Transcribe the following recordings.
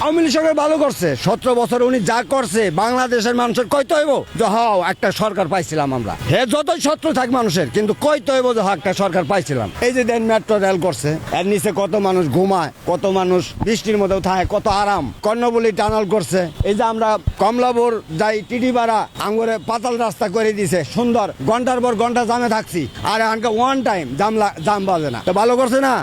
আওয়ামী লীগ সরকার ভালো করছে, 17 বছর উনি যা করছে বাংলাদেশের মানুষের কইতে হইব যে হ্যাঁ একটা সরকার পাইছিলাম আমরা। হে যতই শত্রু থাক মানুষের, কিন্তু কইতে হইব যে হ্যাঁ একটা সরকার পাইছিলাম। এই যে দেন মেট্রো রেল করছে, এর নিচে কত মানুষ ঘুমায়, কত মানুষ বৃষ্টির মধ্যেও থাকে, কত আরাম। কর্ণবলী টানাল করছে, এই যে আমরা কমলাপুর যাই টিটিপাড়া আঙ্গুরে পাতাল রাস্তা করে দিছে সুন্দর, ঘন্টার পর ঘন্টা জামে থাকছি, আর এখানকার ওয়ান টাইম জাম বাজে না। তো ভালো করছে না,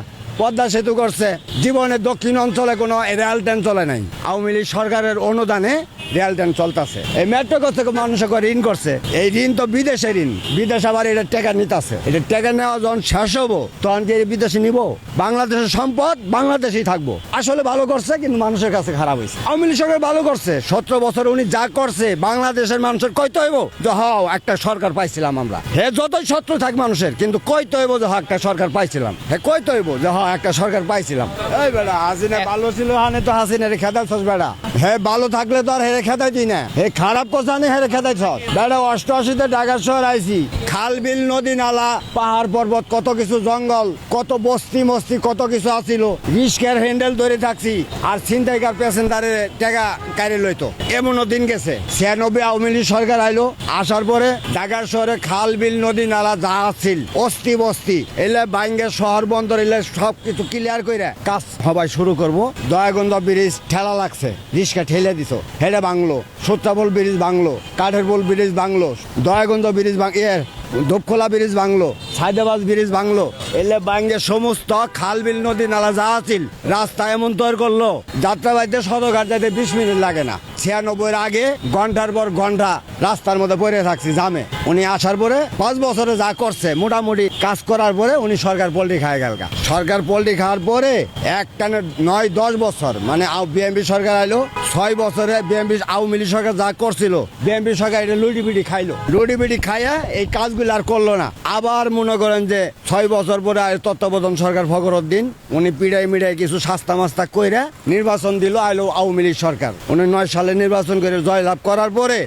পদ্মা সেতু করছে। জীবনে দক্ষিণ অঞ্চলে কোনো রেল ট্রেন চলে নাই, আওয়ামী লীগ সরকারের অনুদানে রেল ট্রেন চলতেছে। এই মেট্রো করছে মানুষকে ঋণ করছে, এই ঋণ তো বিদেশে ঋণ, বিদেশ আবার এটা টাকা নিতেছে। এটা টাকা নেওয়া যখন শেষ হবো তখন কি বিদেশে নিব? বাংলাদেশের সম্পদ বাংলাদেশেই থাকবো। আসলে ভালো করছে, কিন্তু মানুষের কাছে খারাপ হয়েছে। আওয়ামী লীগ সরকার ভালো করছে, 17 বছর উনি যা করছে বাংলাদেশের মানুষের কইতে হইব যে হ্যাঁ একটা সরকার পাইছিলাম আমরা। হে যতই শত্রু থাক মানুষের, কিন্তু কইতে হইব যে হ্যাঁ একটা সরকার পাইছিলাম। হে কইতে হইব যে হ্যাঁ একটা সরকার পাইছিলাম। এই বেড়া হাসিনা ভালো ছিল, হানে তো হাসিনা রে খেদাইছস বেড়া। হে ভালো থাকলে তো আর হেরে খেদাই দিই না, হে খারাপ কথা নেই হেরে খেদাইছস বেড়া। 88-তে ঢাকা শহর আইছি, খাল বিল নদী নালা পাহাড় পর্বত কত কিছু, জঙ্গল কত বস্তি মস্তি কত কিছু আছিল। রিস্কের হ্যান্ডেল ধরে থাকছি, আর ছিনতাইকার প্যাসেঞ্জারে টাকা কাইরে লইতো। এমনও দিন গেছে 96 আওয়ামী লীগ সরকার আইলো, আসার পরে ঢাকার শহরে খাল বিল নদী নালা যা আছিল অস্তি বস্তি এলে বাইঙ্গের শহর বন্দর এলে সবকিছু ক্লিয়ার করে কাজ সবাই শুরু করব। দয়াগঞ্জ ব্রিজ ঠেলা লাগছে, রিস্কা ঠেলে দিছ, হেডে বাংলো। সূত্রাপোল ব্রিজ বাংলো, কাঠেরপোল ব্রিজ বাংলো, দয়াগঞ্জ ব্রিজ ধূপখোলা ব্রিজ বাংলো, সাইদাবাদ ব্রিজ বাংলো। এলে বাঙ্গে সমস্ত খাল বিল নদী নালা যা আছিল রাস্তা এমন তৈরি করলো যাত্রাবাড়িতে সদরঘাট যাইতে 20 মিনিট লাগে না। 96-এর আগে ঘন্টার পর ঘন্টা রাস্তার মধ্যে পড়ে থাকছি জামে। উনি আসার পরে 5 বছরে যা করছে মোটামুটি কাজ করার পরে উনি সরকার পোল্ট্রি খায় গেল। সরকার পোল্ট্রি খাওয়ার পরে একটানে 9-10 বছর মানে বিএনপি সরকার আইলো, 6 বছরে বিএনপি আওয়ামী লীগ সরকার যা করছিল বিএনপি সরকার এটা লুটি পিটি খাইলো। লুটি পিটি খাইয়া এই কাজগুলো আর করলো না। আবার মনে করেন যে 6 বছর পরে তত্ত্বাবধান সরকার ফখরুদ্দিন উনি পিড়াই মিড়াই কিছু সাস্তা মাস্তা কইরা নির্বাচন দিল, আইলো আওয়ামী লীগ সরকার। উনি 9 সালে নির্বাচন করে জয়লাভ করার পরে